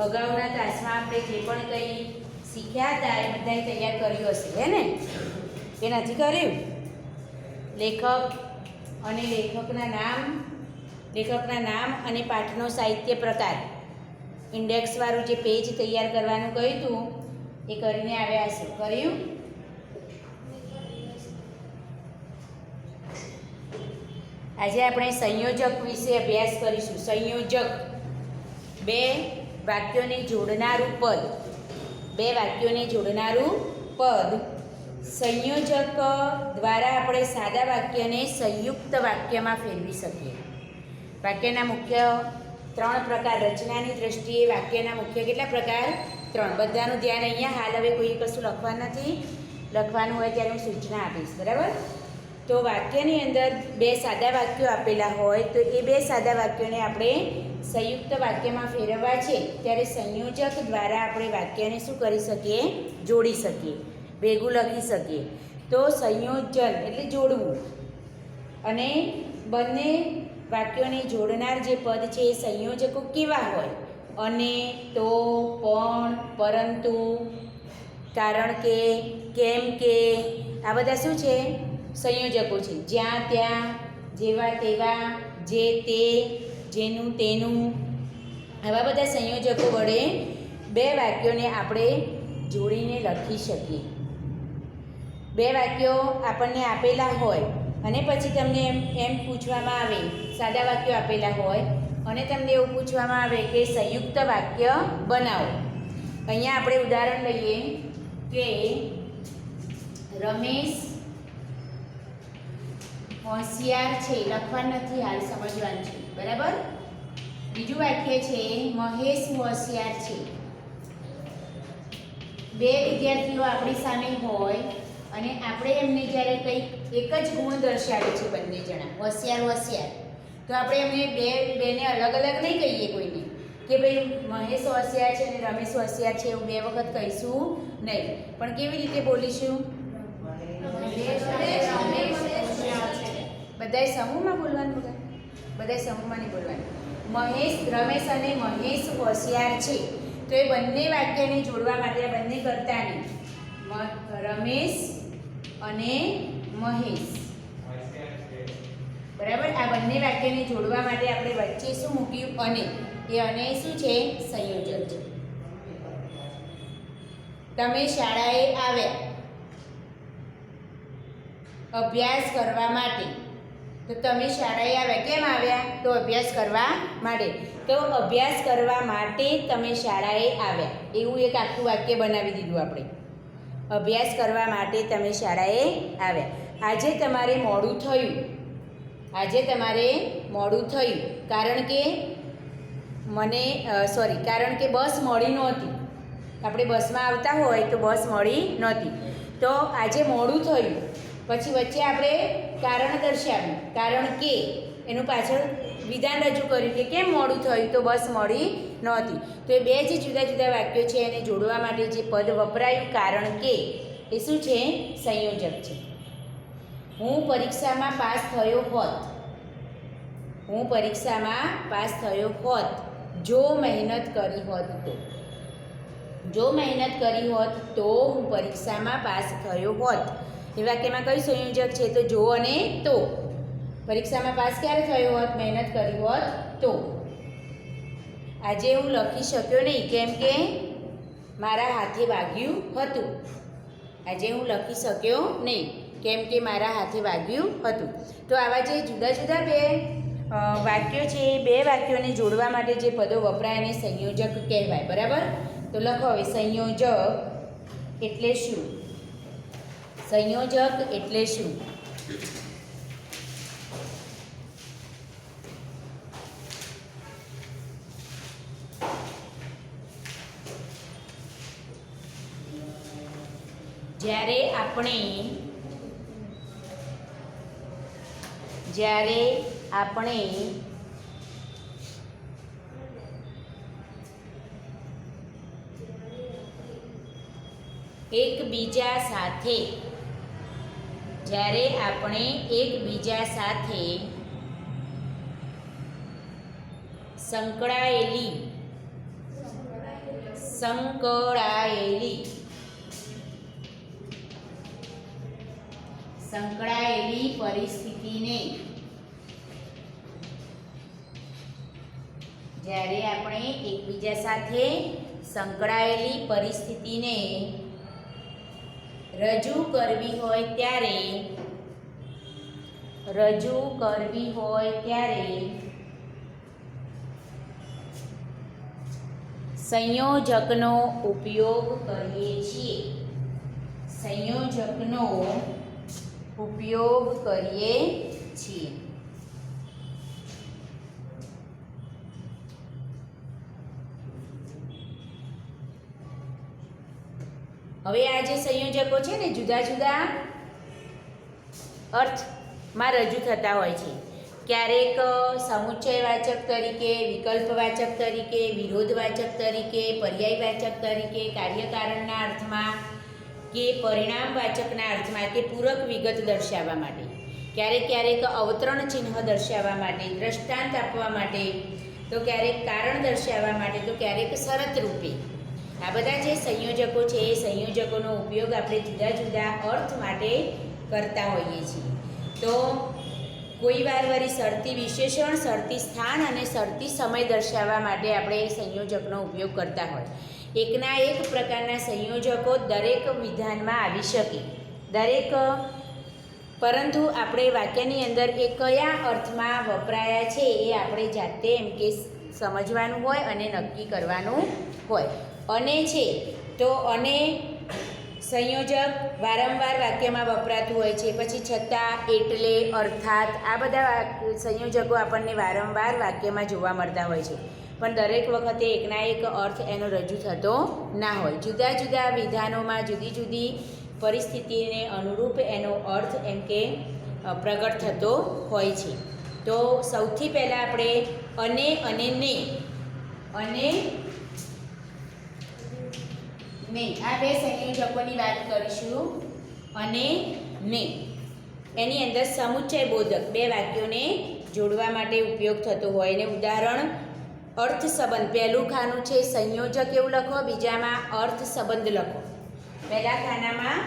અગાઉના ક્લાસમાં આપણે જે પણ કંઈ શીખ્યા હતા એ બધાએ તૈયાર કર્યું હશે, હે ને? એ નથી કર્યું? લેખક અને લેખકના નામ અને પાઠનો સાહિત્ય પ્રકાર, ઇન્ડેક્સવાળું જે પેજ તૈયાર કરવાનું કહ્યું હતું એ કરીને આવ્યા હશે. કર્યું? આજે આપણે સંયોજક વિશે અભ્યાસ કરીશું. સંયોજક, બે વાક્યોને જોડનારું પદ. સંયોજક દ્વારા આપણે સાદા વાક્યને સંયુક્ત વાક્યમાં ફેરવી શકીએ. વાક્યના મુખ્ય 3 પ્રકાર. રચનાની દ્રષ્ટિએ વાક્યના મુખ્ય કેટલા પ્રકાર? 3. બધાનું ધ્યાન અહીંયા. હાલ હવે કોઈ કશું લખવાનું નથી. લખવાનું હોય ત્યારે હું સૂચના આપીશ, બરાબર? તો વાક્યની અંદર 2 સાદા વાક્યો આપેલા હોય તો એ 2 સાદા વાક્યોને આપણે સંયુક્ત વાક્યમાં ફેરવવા છે ત્યારે સંયોજક દ્વારા આપણે વાક્યને શું કરી શકીએ? જોડી શકીએ, ભેગું લખી શકીએ. તો સંયોજન એટલે જોડવું. અને બંને વાક્યોને જોડનાર જે પદ છે એ સંયોજકો કેવા હોય? અને, તો, પણ, પરંતુ, કારણ કે, કેમ કે, આ બધા શું છે? સંયોજકો છે. જ્યાં ત્યાં, જેવા તેવા, જે તે, જેનું તેનું, આવા બધા સંયોજકો વડે 2 વાક્યોને આપણે જોડીને લખી શકીએ. 2 વાક્યો આપણને આપેલા હોય અને પછી તમને એમ પૂછવામાં આવે, સાદા વાક્યો આપેલા હોય અને તમને એવું પૂછવામાં આવે કે સંયુક્ત વાક્ય બનાવો. અહીંયા આપણે ઉદાહરણ લઈએ કે રમેશ હોશિયાર છે. લખવાનું નથી, હાલ સમજવાનું છે, બરાબર? બીજું વાક્ય છે મહેશ હોશિયાર છે. 2 વિદ્યાર્થીઓ આપણી સામે હોય અને આપણે એમને જ્યારે કંઈક એક જ ગુણ દર્શાવે છે, બંને જણા હોશિયાર, તો આપણે એમને બેને અલગ અલગ નહીં કહીએ કોઈને કે ભાઈ મહેશ હોશિયાર છે અને રમેશ હોશિયાર છે, એવું 2 વખત કહીશું નહીં. પણ કેવી રીતે બોલીશું? બધાએ સમૂહમાં બોલવાનું. બધાએ સમૂહમાં નહીં બોલવાનું. રમેશ અને મહેશ હોશિયાર છે. તો એ બંને વાક્યને જોડવા માટે આ બંને કરતા નહીં. રમેશ અને મહેશ, બરાબર? આ બંને વાક્યને જોડવા માટે આપણે વચ્ચે શું મૂક્યું? અને. એ અને શું છે? સંયોજક છે. તમે શાળાએ આવ્યા અભ્યાસ કરવા માટે. તો તમે શાળાએ આવ્યા, કેમ આવ્યા? તો અભ્યાસ કરવા માટે. તો અભ્યાસ કરવા માટે તમે શાળાએ આવ્યા, એવું એક આખું વાક્ય બનાવી દીધું આપણે. અભ્યાસ કરવા માટે તમે શાળાએ આવ્યા. આજે તમારે મોડું થયું. કારણ કે બસ મળી નહોતી. આપણે બસમાં આવતા હોય તો બસ મળી નહોતી, તો આજે મોડું થયું. પછી વચ્ચે આપણે કારણ દર્શાવ્યું, કારણ કે એનું પાછળ વિધાન રજૂ કર્યું કે કેમ મોડું થયું? તો બસ મળી નહોતી. તો એ 2 જે જુદા જુદા વાક્યો છે એને જોડવા માટે જે પદ વપરાયું કારણ કે, એ શું છે? સંયોજક છે. હું પરીક્ષામાં પાસ થયો હોત જો મહેનત કરી હોત તો હું પરીક્ષામાં પાસ થયો હોત. એ વાક્યમાં કયું સંયોજક છે? તો જો અને તો. પરીક્ષામાં પાસ ક્યારે થયો હોત? મહેનત કરી હોત તો. આજે હું લખી શક્યો નહીં કેમ કે મારા હાથે વાગ્યું હતું. તો આવા જે જુદા જુદા 2 વાક્યો છે એ 2 વાક્યોને જોડવા માટે જે પદો વપરાય એને સંયોજક કહેવાય, બરાબર? તો લખો હવે સંયોજક એટલે શું? જ્યારે આપણે એકબીજા સાથે સંકળાયેલી સંકળાયેલી પરિસ્થિતિને જ્યારે આપણે એકબીજા સાથે સંકળાયેલી પરિસ્થિતિને રજૂ કરવી હોય ત્યારે સંયોજકનો ઉપયોગ કરીએ છીએ. હવે આ જે સંયોજકો છે ને જુદા જુદા અર્થમાં રજૂ થતા હોય છે. ક્યારેક સમુચ્ચયવાચક તરીકે, વિકલ્પવાચક તરીકે, વિરોધવાચક તરીકે, પર્યાયવાચક તરીકે, કાર્યકારણના અર્થમાં કે પરિણામવાચકના અર્થમાં કે પૂરક વિગત દર્શાવવા માટે, ક્યારેક અવતરણ ચિહ્ન દર્શાવવા માટે, દ્રષ્ટાંત આપવા માટે, તો ક્યારેક કારણ દર્શાવવા માટે, તો ક્યારેક શરત રૂપે. આ બધા જે સંયોજકો છે એ સંયોજકોનો ઉપયોગ આપણે જુદા જુદા અર્થ માટે કરતા હોઈએ છીએ. તો કોઈ વાર વળી શરતી વિશેષણ, શરતી સ્થાન અને શરતી સમય દર્શાવવા માટે આપણે સંયોજકનો ઉપયોગ કરતા હોય. એકના એક પ્રકારના સંયોજકો દરેક વિધાનમાં આવી શકે, પરંતુ આપણે વાક્યની અંદર એ કયા અર્થમાં વપરાયા છે એ આપણે જાતે એમ કે સમજવાનું હોય અને નક્કી કરવાનું હોય. અને છે તો અને સંયોજક વારંવાર વાક્યમાં વપરાતું હોય છે. પછી છતાં, એટલે, અર્થાત આ બધા સંયોજકો આપણને વારંવાર વાક્યમાં જોવા મળતા હોય છે, પણ દરેક વખતે એકના એક અર્થ એનો રજૂ થતો ના હોય. જુદા જુદા વિધાનોમાં જુદી જુદી પરિસ્થિતિને અનુરૂપ એનો અર્થ એમ કે પ્રગટ થતો હોય છે. તો સૌથી પહેલાં આપણે અને ને આ બે સંયોજકોની વાત કરીશું. અને ને એની અંદર સમુચ્ચય બોધક બે વાક્યોને જોડવા માટે ઉપયોગ થતો હોય. અને ઉદાહરણ અર્થ સંબંધ, પહેલું ખાનું છે સંયોજક એવું લખો, બીજામાં અર્થ સંબંધ લખો. પહેલા ખાનામાં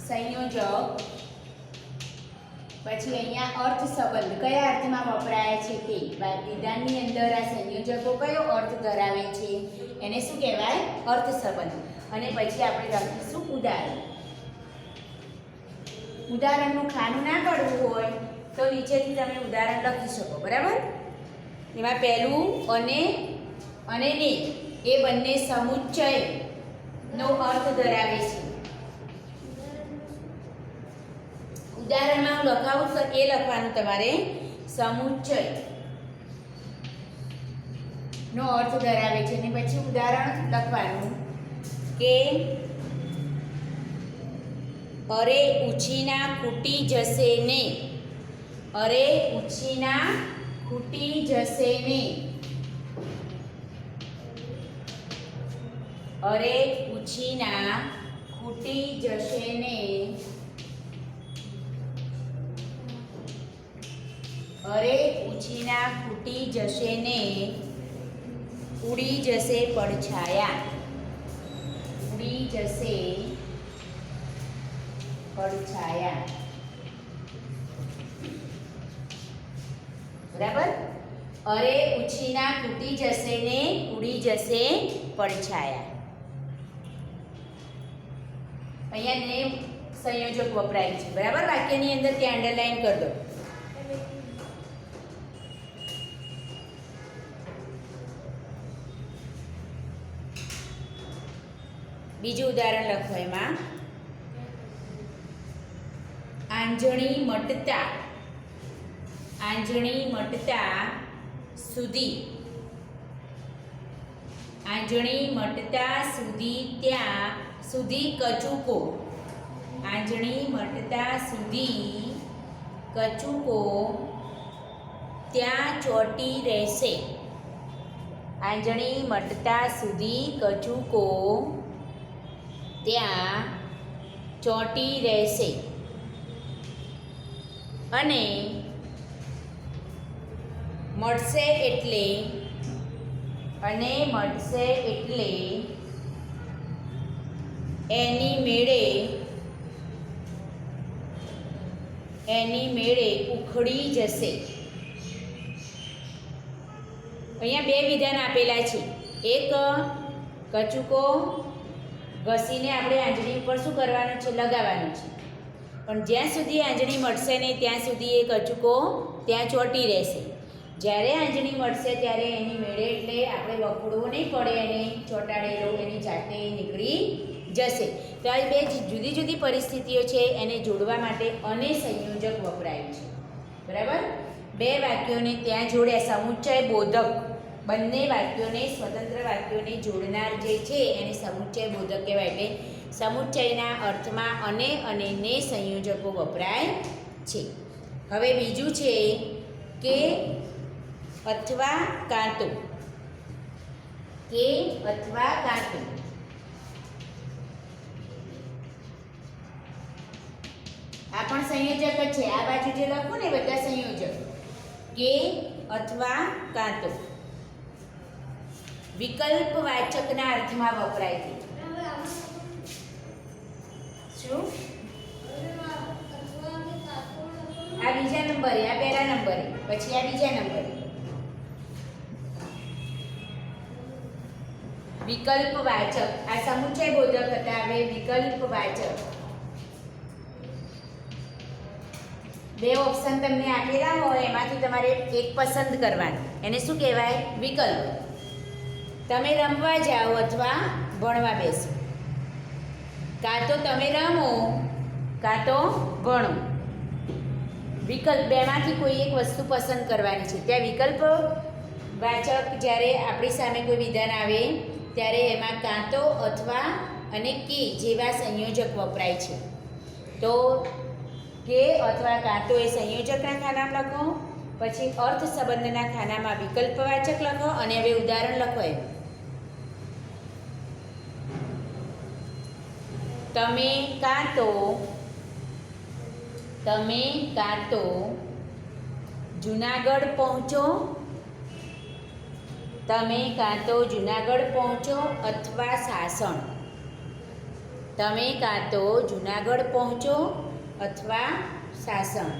સંયોજક, પછી અહીંયા અર્થ સંબંધ કયા અર્થમાં વપરાયા છે તે. વિધાનની અંદર આ સંયોજકો કયો અર્થ ધરાવે છે એને શું કહેવાય? અર્થ સંબંધ. અને પછી આપણે લખીશું ઉદાહરણનું ખાનું ના કરવું હોય તો નીચેથી તમે ઉદાહરણ લખી શકો, બરાબર? એમાં પહેલું અને ને એ બંને સમુચ્ચયનો અર્થ ધરાવે છે. ઉદાહરણમાં હું લખાવું તો એ લખવાનું તમારે સમુચ્ચય નો અર્થ ધરાવે છે. અને પછી ઉદાહરણ લખવાનું કે અરે ઉછીના ખૂટી જશે ને, અરે ઉછીના ખૂટી જશે ને, અરે ઉછીના ખૂટી જશે ને, અરે ઉછીના ખૂટી જશે ને, ઉડી જશે પડછાયા, ઉડી જશે પડછાયા. બરાબર? અરે ઉછીના ખૂટી જશે ને, ઉડી જશે પડછાયા. અહીંયા ને સંયોજક વપરાય છે, બરાબર? વાક્યની અંદર ત્યાં અંડરલાઈન કરી દો. બીજું ઉદાહરણ લખો. એમાં આંજણી મટતા સુધી, આંજણી મટતા સુધી ત્યાં સુધી કચુકો, આંજણી મટતા સુધી કચુકો ત્યાં ચોટી રહેશે, આંજણી મટતા સુધી કચુકો ત્યાં ચોંટી રહેશે. અને મળશે એટલે એની મેળે ઉખડી જશે. અહીંયા બે વિધાન આપેલા છે. એક કચુકો ઘસીને આપણે આંજણી ઉપર શું કરવાનું છે? લગાવવાનું છે. પણ જ્યાં સુધી આંજણી મળશે નહીં ત્યાં સુધી એ કચુકો ત્યાં ચોંટી રહેશે. જ્યારે આંજણી મળશે ત્યારે એની મેળે એટલે આપણે વખોડવું નહીં પડે, એને ચોંટાડેલો એની જાતે નીકળી જશે. તો આ બે જુદી જુદી પરિસ્થિતિઓ છે, એને જોડવા માટે અને સંયોજક વપરાયું છે. બરાબર? બે વાક્યોને ત્યાં જોડ્યા. સમુચ્ચય બોધક, બંને વાક્યોને, સ્વતંત્ર વાક્યોને જોડનાર જે છે એને સમુચ્ચય બોધક કહેવાય. એટલે સમુચ્ચયના અર્થમાં અને ને સંયોજકો વપરાય છે. હવે બીજું છે કે અથવા કાં તો. કે અથવા કાં તો. આ પણ સંયોજક જ છે. આ બાજુ જે લખું ને બધા સંયોજક. કે અથવા કાં તો વિકલ્પવાચકના અર્થમાં વપરાય છે. શું? આ બીજા નંબરે, આ પહેલા નંબરે, પછી આ બીજા નંબરે. વિકલ્પવાચક. આ સમુચ્ચય બોધક હતા, હવે વિકલ્પવાચક. બે ઓપ્શન તમને આપેલા હોય એમાંથી તમારે એક પસંદ કરવાનું. એને શું કહેવાય? વિકલ્પ. તમે રમવા જાઓ અથવા ભણવા બેસો. કાં તો તમે રમો કાં તો ભણો. વિકલ્પ, બેમાંથી કોઈ એક વસ્તુ પસંદ કરવાની છે. ત્યાં વિકલ્પ વાચક જ્યારે આપણી સામે કોઈ વિધાન આવે ત્યારે એમાં કાં તો, અથવા અને કે જેવા સંયોજક વપરાય છે. તો કે અથવા કાં તો એ સંયોજકના ખાનામાં લખો, પછી અર્થ સંબંધના ખાનામાં વિકલ્પવાચક લખો, અને હવે ઉદાહરણ લખો. એમ તમે કાં તો જુનાગઢ પહોંચો. તમે કાં તો જુનાગઢ પહોંચો અથવા સાસણ. તમે કાં તો જુનાગઢ પહોંચો અથવા સાસણ.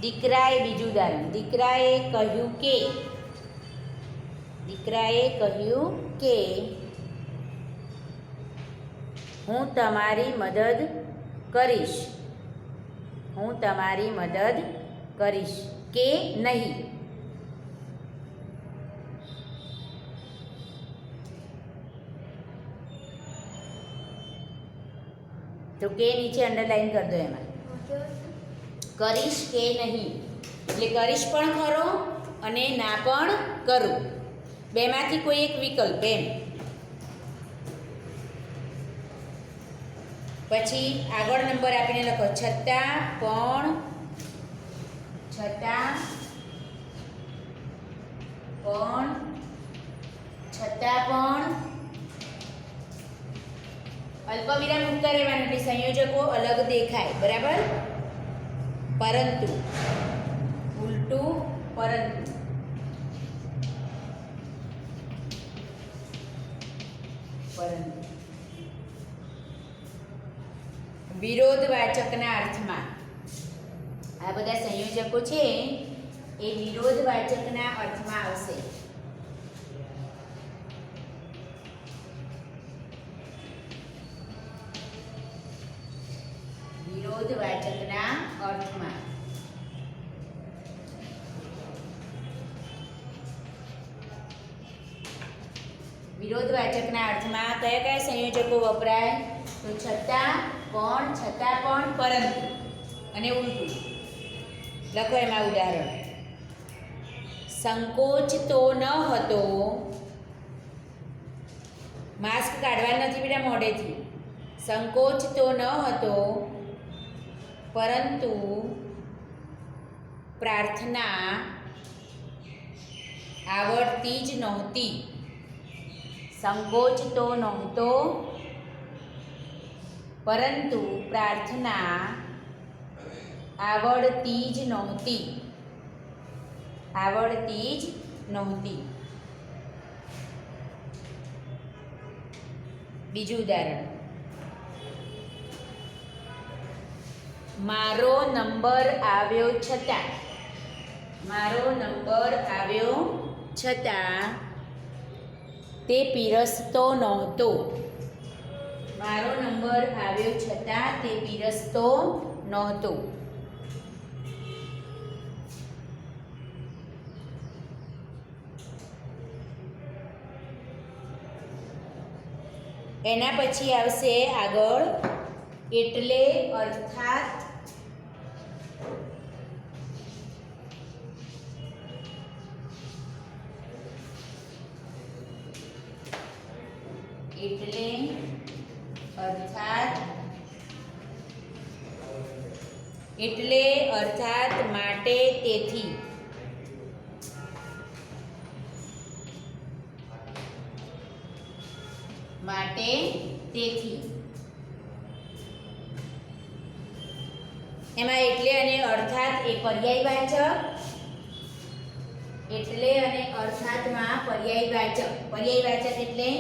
દીકરાએ, બીજું ઉદાહરણ. દીકરાએ કહ્યું કે હું તમારી મદદ કરીશ. કે નહીં. તો કે નીચે અંડરલાઈન કરી દો. એમાં કરીશ કે નહીં એટલે કરીશ પણ ખરો અને ના પણ કરું. બેમાંથી કોઈ એક વિકલ્પ. એમ પછી આગળ નંબર આપીને લખો. છતાં પણ અલ્પવિરામ મૂકતા રહેવાનું એટલે સંયોજકો અલગ દેખાય. બરાબર? પરંતુ, ઉલટું પરંતુ. વિરોધવાચકના અર્થમાં. આ બધા સંયોજકો છે એ વિરોધવાચકના અર્થમાં આવશે. વિરોધવાચકના અર્થમાં. વિરોધવાચકના અર્થમાં કયા કયા સંયોજકો વપરાય? તો છતાં પણ, પરંતુ અને ઉલટું. લખો એમાં ઉદાહરણ. સંકોચ તો ન હતો. માસ્ક કાઢવા નથી બેટા મોઢેથી. સંકોચ તો ન હતો પરંતુ પ્રાર્થના આવડતી જ નહોતી. સંકોચ તો નહોતો પરંતુ પ્રાર્થના આવડતી જ નહોતી. આવડતી જ નહોતી. બીજું ઉદાહરણ, મારો નંબર આવ્યો છતાં, મારો નંબર આવ્યો છતાં તે પીરસતો નહોતો. મારો નંબર આવ્યો છતાં તે પીરસતો નહોતો. એના પછી આવશે આગળ એટલે અર્થાત. એટલે અર્થાત. એટલે અર્થાત માટે તેથી. માટે તેથી. એમાં એટલે અને અર્થાત એ પર્યાયવાચક. એટલે અને અર્થાતમાં પર્યાયવાચક. પર્યાયવાચક એટલે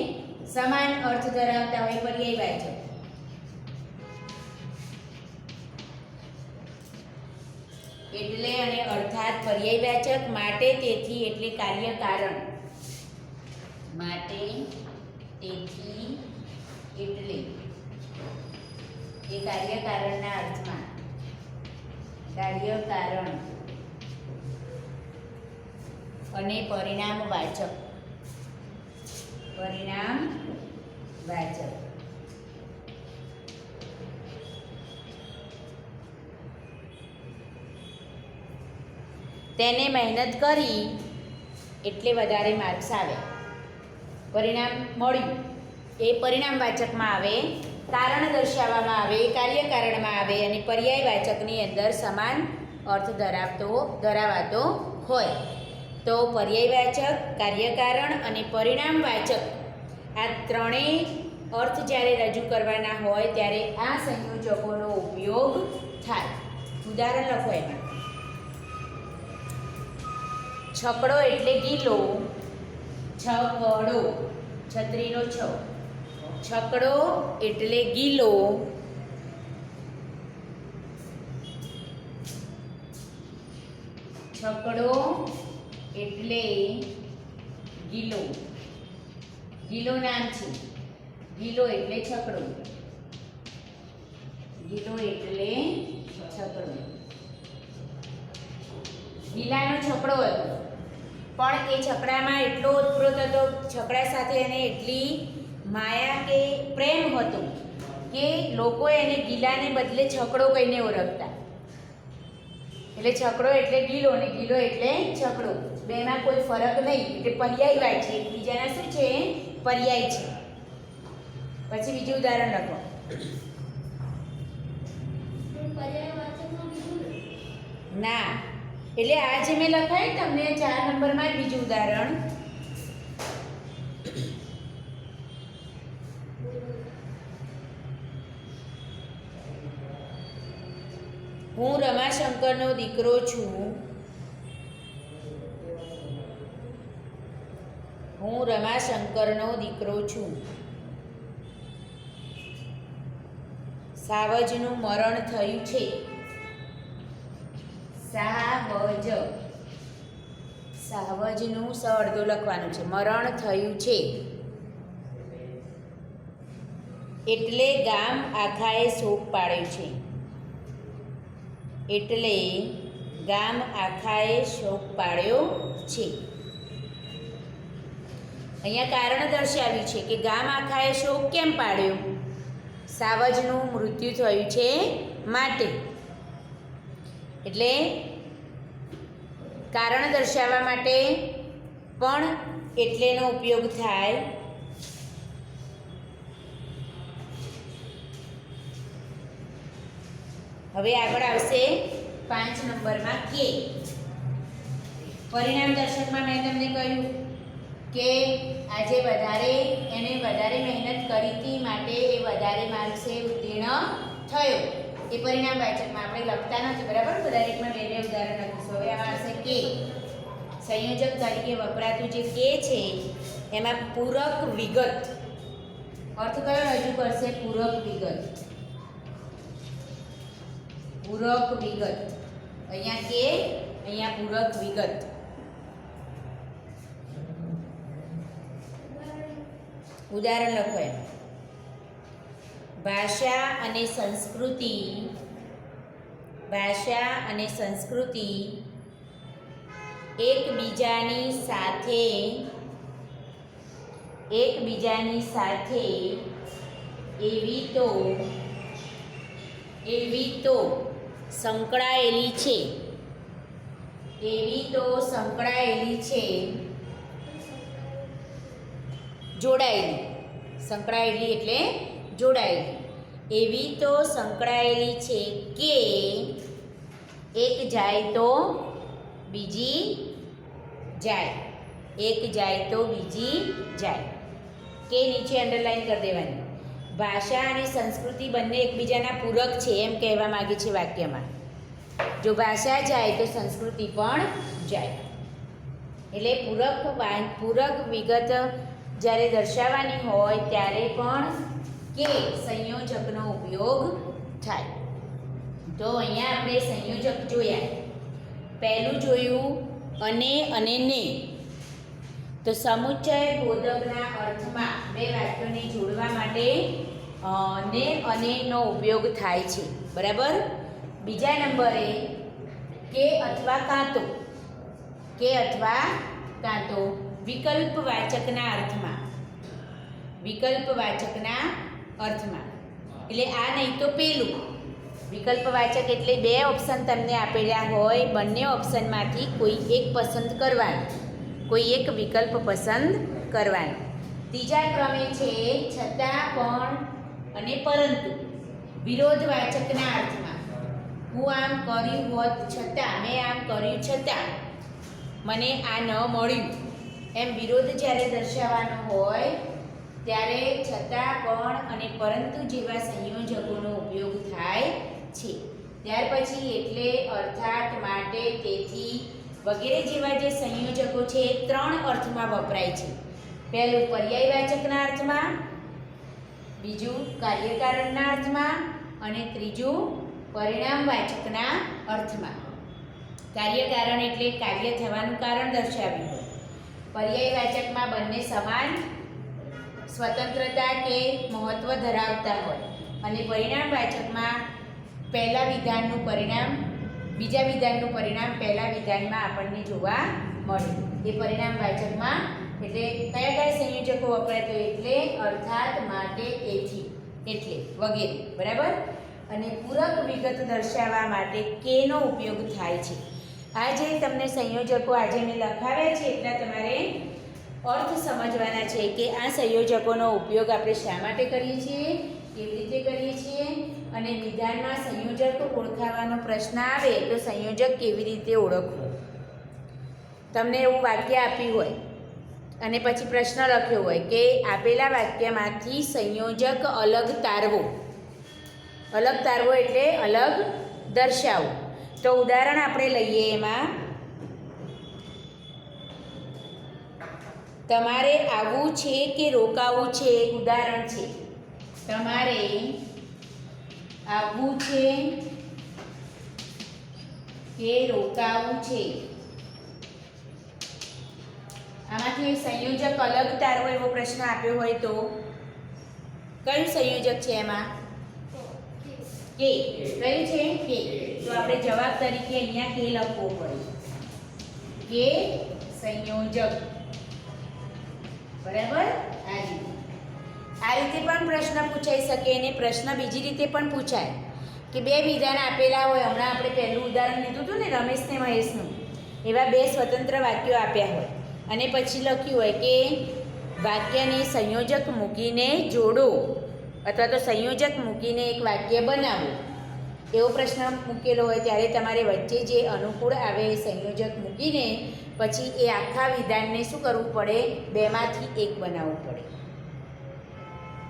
સમાન અર્થ ધરાવતા હોય પર્યાયવાચક. એટલે અને અર્થાત પર્યાયવાચક. માટે તેથી એટલે કાર્ય કારણ. માટે તેથી એટલે એ કાર્ય કારણના અર્થમાં. કાર્ય કારણ અને પરિણામ વાચક. પરિણામ વાચક. તેને મહેનત કરી એટલે વધારે માર્ક્સ આવે. પરિણામ મળ્યું એ પરિણામ વાચકમાં આવે. કારણ દર્શાવવામાં આવે, કાર્યકારણમાં આવે અને પર્યાયવાચકની અંદર સમાન અર્થ ધરાવાતો હોય. તો પર્યાયવાચક, કાર્યકારણ અને પરિણામવાચક આ ત્રણેય અર્થ જ્યારે રજૂ કરવાના હોય ત્યારે આ સંયોજકોનો ઉપયોગ થાય. ઉદાહરણ લખો એમાં. છકડો એટલે ગીલો. છકડો, છત્રીનો છ. છકડો એટલે ગીલો. છકડો એટલે ગીલો. ગીલો નામ છે. ગીલો એટલે છકડો. ગીલો એટલે છકડો. ગીલાનો છકડો હતો પણ એ છકડામાં એટલો ઓતપ્રોત હતો, છકડા સાથે એને એટલી માયા કે પ્રેમ હતો કે લોકો એને ગીલાને બદલે છકડો કહીને ઓળખતા. એટલે છકડો એટલે ગીલો ને ગીલો એટલે છકડો, બેમાં કોઈ ફરક નહીં. એટલે પર્યાયવાચક છે, એકબીજાના શું છે? પર્યાય છે. પછી બીજું ઉદાહરણ લખો. ના, એટલે આ જે મેં લખાય તમને 4 નંબરમાં બીજું ઉદાહરણ. હું રમાશંકરનો દીકરો છું. હું રમાશંકરનો દીકરો છું. સાવજનું મરણ થયું છે. સાવજ, સાવજનું સ અડધો લખવાનું છે. મરણ થયું છે એટલે ગામ આખાએ શોક પાડ્યો છે. એટલે ગામ આખાએ શોક પાડ્યો છે. અહીંયા કારણ દર્શાવ્યું છે કે ગામ આખાએ શોક કેમ પાડ્યો? સાવજનું મૃત્યુ થયું છે માટે. એટલે કારણ દર્શાવવા માટે પણ એટલેનો ઉપયોગ થાય. હવે આગળ આવશે 5 નંબરમાં કે. પરિણામ દર્શકમાં મેં તમને કહ્યું કે આજે એને વધારે મહેનત કરી હતી માટે એ વધારે માર્ક્સે ઉત્તીર્ણ થયો. એ પરિણામ વાચકમાં આપણે લખતા નથી, બરાબર? તો દરેકમાં બે બે ઉદાહરણ લખીશું. હવે આમાં આવશે કે. સંયોજક તરીકે વપરાતું જે કે છે એમાં પૂરક વિગત અર્થ કયો રજૂ કરશે? પૂરક વિગત. પૂરક વિગત. અહીંયા કે, અહીંયા પૂરક વિગત. ઉદાહરણ લખો એમ. ભાષા અને સંસ્કૃતિ એકબીજાની સાથે એવી તો સંકળાયેલી છે જોડાયેલી. સંકળાયેલી એટલે જોડાયેલી. એવી તો સંકળાયેલી છે કે એક જાય તો બીજી જાય. એક જાય તો બીજી જાય. કે નીચે અંડરલાઈન કરી દેવાની. ભાષા અને સંસ્કૃતિ બંને એકબીજાના પૂરક છે એમ કહેવા માંગે છે વાક્યમાં. જો ભાષા જાય તો સંસ્કૃતિ પણ જાય. એટલે પૂરક વિગત જ્યારે દર્શાવવાની હોય ત્યારે પણ કે સંયોજકનો ઉપયોગ થાય. તો અહીંયા આપણે સંયોજક જોયા. પહેલું જોયું અને ને. તો સમુચ્ચય બોધકના અર્થમાં બે વાક્યોને જોડવા માટે અને નો ઉપયોગ થાય છે, બરાબર? બીજા નંબરે કે અથવા કાં તો વિકલ્પવાચકના અર્થમાં. એટલે આ નહીં તો પેલું. વિકલ્પવાચક એટલે બે ઓપ્શન તમને આપેલા હોય, બંને ઓપ્શનમાંથી કોઈ એક પસંદ કરવાનું, કોઈ એક વિકલ્પ પસંદ કરવાનો. ત્રીજા ક્રમે છે છતાં, પણ અને પરંતુ. વિરોધવાચકના અર્થમાં. હું આમ કર્યું હોત છતાં, મેં આમ કર્યું છતાં મને આ ન મળ્યું, એમ વિરોધ જ્યારે દર્શાવવાનો હોય ત્યારે છતાં, પણ અને પરંતુ જેવા સંયોજકોનો ઉપયોગ થાય છે. ત્યાર પછી એટલે, અર્થાત, માટે, તેથી વગેરે જેવા જે સંયોજકો છે એ ત્રણ અર્થમાં વપરાય છે. પહેલું પર્યાયવાચકના અર્થમાં, બીજું કાર્યકારણના અર્થમાં અને ત્રીજું પરિણામવાચકના અર્થમાં. કાર્યકારણ એટલે કાર્ય થવાનું કારણ દર્શાવ્યું હોય. પર્યાયવાચકમાં બંને સમાન સ્વતંત્રતા કે મહત્ત્વ ધરાવતા હોય અને પરિણામવાચકમાં પહેલા વિધાનનું પરિણામ બીજા વિધાનનું પરિણામ પહેલા વિધાનમાં આપણને જોવા મળે. એ પરિણામવાચકમાં એટલે કયા સંયોજકો વપરાય? તો એટલે, અર્થાત, માટે, તેથી, એટલે વગેરે, બરાબર? અને પૂરક વિગત દર્શાવવા માટે કેનો ઉપયોગ થાય છે. આ જે તમને સંયોજકો આજે મેં લખાવ્યા છે એટલા તમારે અર્થ સમજવાના છે કે આ સંયોજકોનો ઉપયોગ આપણે શા માટે કરીએ છીએ, કેવી રીતે કરીએ છીએ, અને વિધાનમાં સંયોજક ઓળખાવાનો પ્રશ્ન આવે તો સંયોજક કેવી રીતે ઓળખવું. તમને એવું વાક્ય આપ્યું હોય અને પછી પ્રશ્ન લખ્યો હોય કે આપેલા વાક્યમાંથી સંયોજક અલગ તારવો. અલગ તારવો એટલે અલગ દર્શાવો. તો ઉદાહરણ આપણે લઈએ. એમાં તમારે આવવું છે કે રોકાવું છે, ઉદાહરણ છે. તમારે આવવું છે કે રોકાવું છે. આમાંથી સંયોજક અલગ તારવો એવો પ્રશ્ન આપ્યો હોય તો કયું સંયોજક છે એમાં? કે. કયું છે? કે. તો આપણે જવાબ તરીકે અહીંયા કે લખવો પડે. કે સંયોજક, બરાબર? આ રીતે પણ પ્રશ્ન પૂછાઈ શકે અને પ્રશ્ન બીજી રીતે પણ પૂછાય કે બે વિધાન આપેલા હોય. હમણાં આપણે પહેલું ઉદાહરણ લીધું હતું ને રમેશ ને મહેશનું. એવા બે સ્વતંત્ર વાક્યો આપ્યા હોય અને પછી લખ્યું હોય કે વાક્યને સંયોજક મૂકીને જોડો અથવા તો સંયોજક મૂકીને એક વાક્ય બનાવો. એવો પ્રશ્ન મૂકેલો હોય ત્યારે તમારે વચ્ચે જે અનુકૂળ આવે એ સંયોજક મૂકીને પછી એ આખા વિધાનને શું કરવું પડે? બેમાંથી એક બનાવવું પડે.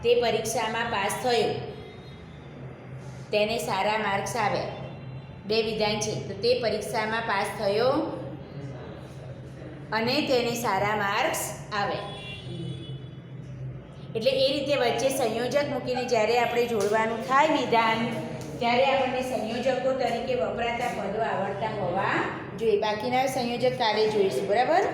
તે પરીક્ષામાં પાસ થયો, તેને સારા માર્ક્સ આવ્યા. 2 વિધાન છે તો તે પરીક્ષામાં પાસ થયો અને તેને સારા માર્ક્સ આવ્યા. એટલે એ રીતે વચ્ચે સંયોજક મૂકીને જ્યારે આપણે જોડવાનું થાય વિધાન, ત્યારે આપણને સંયોજકો તરીકે વપરાતા પદો આવડતા હોવા જોઈએ. બાકીના સંયોજક કાલે જોઈશું, બરાબર?